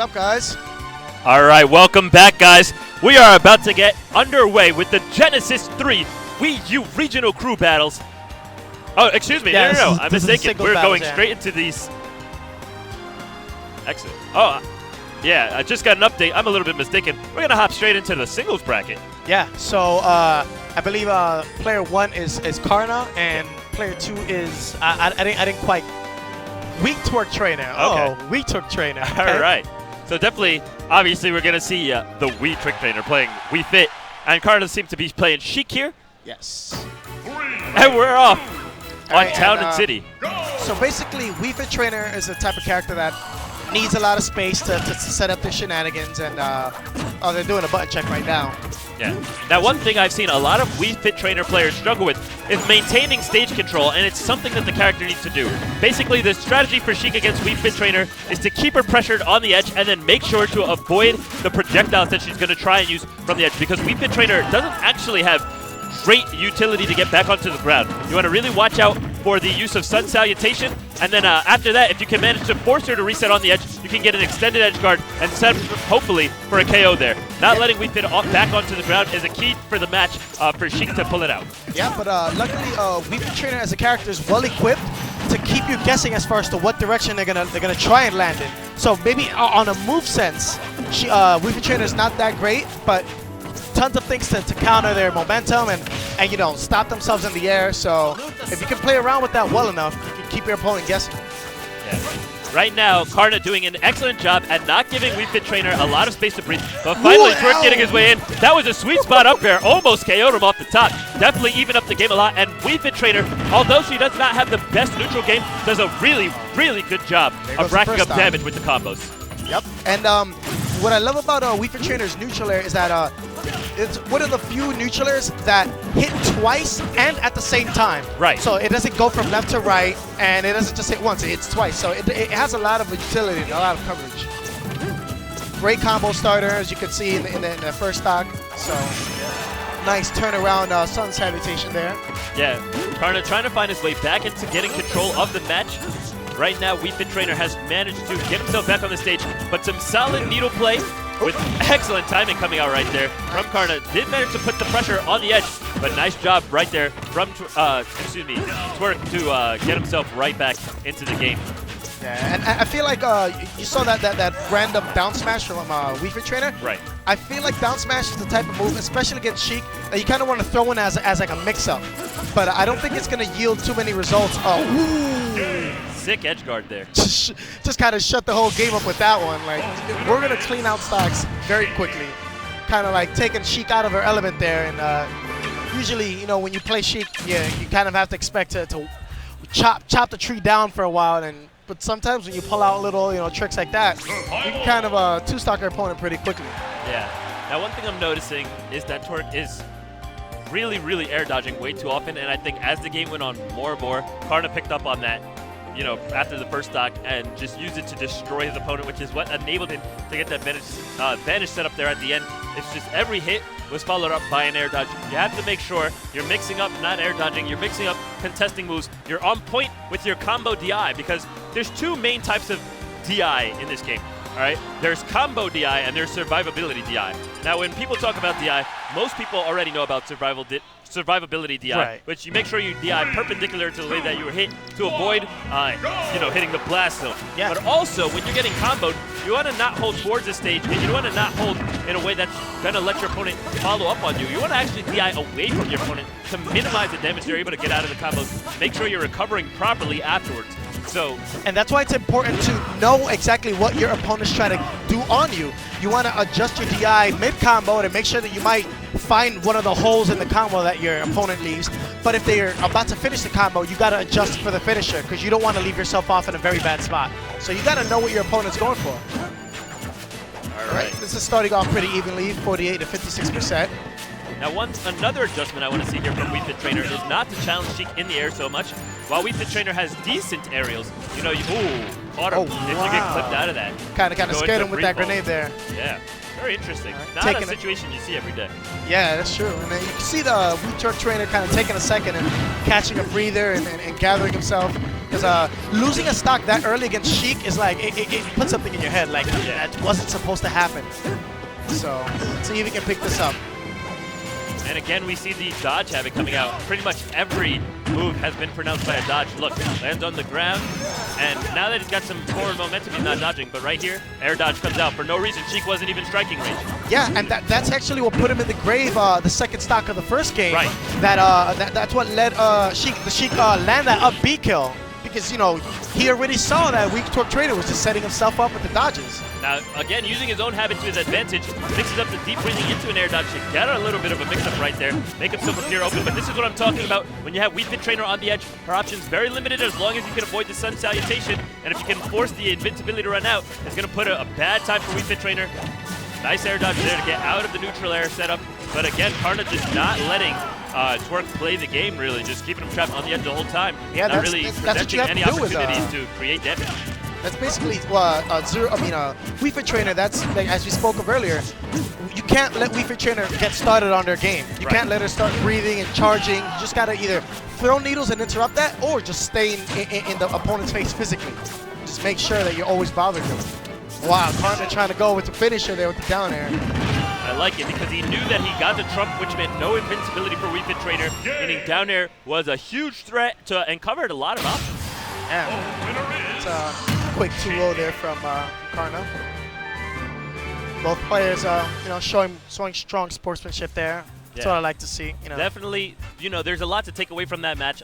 up, guys? All right, welcome back, guys. We are about to get underway with the Genesis 3 Wii U Regional Crew Battles. Oh, excuse me. Yeah, no, I'm mistaken. We're going battles, straight into these. Excellent. Oh, yeah, I just got an update. I'm a little bit mistaken. We're going to hop straight into the singles bracket. Yeah, so I believe player 1 is Karna, and player 2 is, I didn't quite, weak Twerk trainer. Okay. Oh, weak Twerk trainer. Okay. All right. So definitely, obviously, we're going to see the Wii Trick Trainer playing Wii Fit, and Karna seems to be playing Sheik here. Yes. And we're off on right, Town and City. So basically, Wii Fit Trainer is the type of character that needs a lot of space to set up their shenanigans, and oh, they're doing a button check right now. Yeah. Now, one thing I've seen a lot of Wii Fit Trainer players struggle with is maintaining stage control, and it's something that the character needs to do. Basically, the strategy for Sheik against Wii Fit Trainer is to keep her pressured on the edge and then make sure to avoid the projectiles that she's going to try and use from the edge, because Wii Fit Trainer doesn't actually have great utility to get back onto the ground. You want to really watch out for the use of Sun Salutation, and then after that, if you can manage to force her to reset on the edge, you can get an extended edge guard and set up, hopefully, for a KO there. Not letting Wii Fit back onto the ground is a key for the match for Sheik to pull it out. Yeah, but luckily, Wii Fit Trainer as a character is well equipped to keep you guessing as far as to what direction they're gonna try and land in. So maybe on a move sense, Wii Fit Trainer is not that great, but tons of things to counter their momentum and you know, stop themselves in the air. So if you can play around with that well enough, you can keep your opponent guessing. Yeah. Right now, Karna doing an excellent job at not giving Wii Fit Trainer a lot of space to breathe, but finally Twerk getting his way in. That was a sweet spot up there, almost KO'd him off the top. Definitely even up the game a lot, and Wii Fit Trainer, although she does not have the best neutral game, does a really, really good job of racking up damage with the combos. Yep, and what I love about Wii Fit Trainer's neutral air is that it's one of the few neutral airs that hit twice and at the same time. Right. So it doesn't go from left to right, and it doesn't just hit once, it hits twice. So it has a lot of utility and a lot of coverage. Great combo starter, as you can see in the first stock. So nice turnaround Sun Salutation there. Yeah, Karna trying to find his way back into getting control of the match. Right now, Wii Fit Trainer has managed to get himself back on the stage, but some solid needle play with excellent timing coming out right there from Karna. Did manage to put the pressure on the edge, but nice job right there from Twerk to get himself right back into the game. Yeah, and I feel like you saw that random down smash from Wii Fit Trainer. Right. I feel like down smash is the type of move, especially against Sheik, that you kind of want to throw in as like a mix-up. But I don't think it's going to yield too many results. Oh, ooh. Sick edge guard there. Just kind of shut the whole game up with that one. Like, we're going to clean out stocks very quickly. Kind of like taking Sheik out of her element there. And usually, you know, when you play Sheik, yeah, you kind of have to expect to chop the tree down for a while. But sometimes when you pull out little, you know, tricks like that, you can kind of two-stock your opponent pretty quickly. Yeah. Now, one thing I'm noticing is that Twerk is really air dodging way too often, and I think as the game went on more and more, Karna picked up on that, you know, after the first stock, and just used it to destroy his opponent, which is what enabled him to get that vanish set up there at the end. It's just every hit was followed up by an air dodge. You have to make sure you're mixing up not air dodging, you're mixing up contesting moves, you're on point with your combo DI, because there's two main types of DI in this game. All right, there's combo DI and there's survivability DI. Now, when people talk about DI, most people already know about survivability DI, which you make sure you DI perpendicular to the way that you were hit to avoid, you know, hitting the blast zone. Yeah. But also, when you're getting comboed, you want to not hold towards the stage, and you want to not hold in a way that's going to let your opponent follow up on you. You want to actually DI away from your opponent to minimize the damage they're able to get out of the combos. Make sure you're recovering properly afterwards. And that's why it's important to know exactly what your opponent's trying to do on you. You want to adjust your DI mid-combo to make sure that you might find one of the holes in the combo that your opponent leaves. But if they're about to finish the combo, you got to adjust for the finisher, because you don't want to leave yourself off in a very bad spot. So you got to know what your opponent's going for. All right. This is starting off pretty evenly, 48 to 56%. Now, another adjustment I want to see here from Wii Fit Trainer is not to challenge Sheik in the air so much. While Wii Fit Trainer has decent aerials, you know, caught him if you get clipped out of that. Kind of scared him with that grenade there. Yeah, very interesting. Not a situation you see every day. Yeah, that's true. And then you can see the Wii Fit Trainer kind of taking a second and catching a breather and gathering himself. Because losing a stock that early against Sheik is like, it puts something in your head, like that wasn't supposed to happen. So, let's see if we can pick this up. And again, we see the dodge habit coming out. Pretty much every move has been pronounced by a dodge. Look, lands on the ground, and now that he's got some forward momentum, he's not dodging. But right here, air dodge comes out for no reason. Sheik wasn't even striking range. Yeah, and that's actually what put him in the grave the second stock of the first game. Right. That's what led Sheik land that up B kill. Because, you know, he already saw that weak Twerk trader was just setting himself up with the dodges. Now, again, using his own habit to his advantage, mixes up the deep breathing into an air dodge to get a little bit of a mix-up right there, make himself appear open. But this is what I'm talking about. When you have Wii Fit Trainer on the edge, her options very limited as long as you can avoid the Sun Salutation. And if you can force the invincibility to run out, it's going to put a bad time for Wii Fit Trainer. Nice air dodge there to get out of the neutral air setup. But again, Karna just not letting Twerk play the game, really, just keeping him trapped on the edge the whole time. Yeah, not really presenting any opportunities to create damage. That's basically Wii Fit Trainer. That's like, as we spoke of earlier. You can't let Wii Fit Trainer get started on their game. You can't let her start breathing and charging. You just gotta either throw needles and interrupt that, or just stay in the opponent's face physically. Just make sure that you're always bothering them. Wow, Karna trying to go with the finisher there with the down air. I like it because he knew that he got the trump, which meant no invincibility for Wii Fit Trainer, meaning down air was a huge threat and covered a lot of options. Yeah, it's a quick 2-0 there from Karna. Both players, showing strong sportsmanship there. That's what I like to see. Definitely, there's a lot to take away from that match.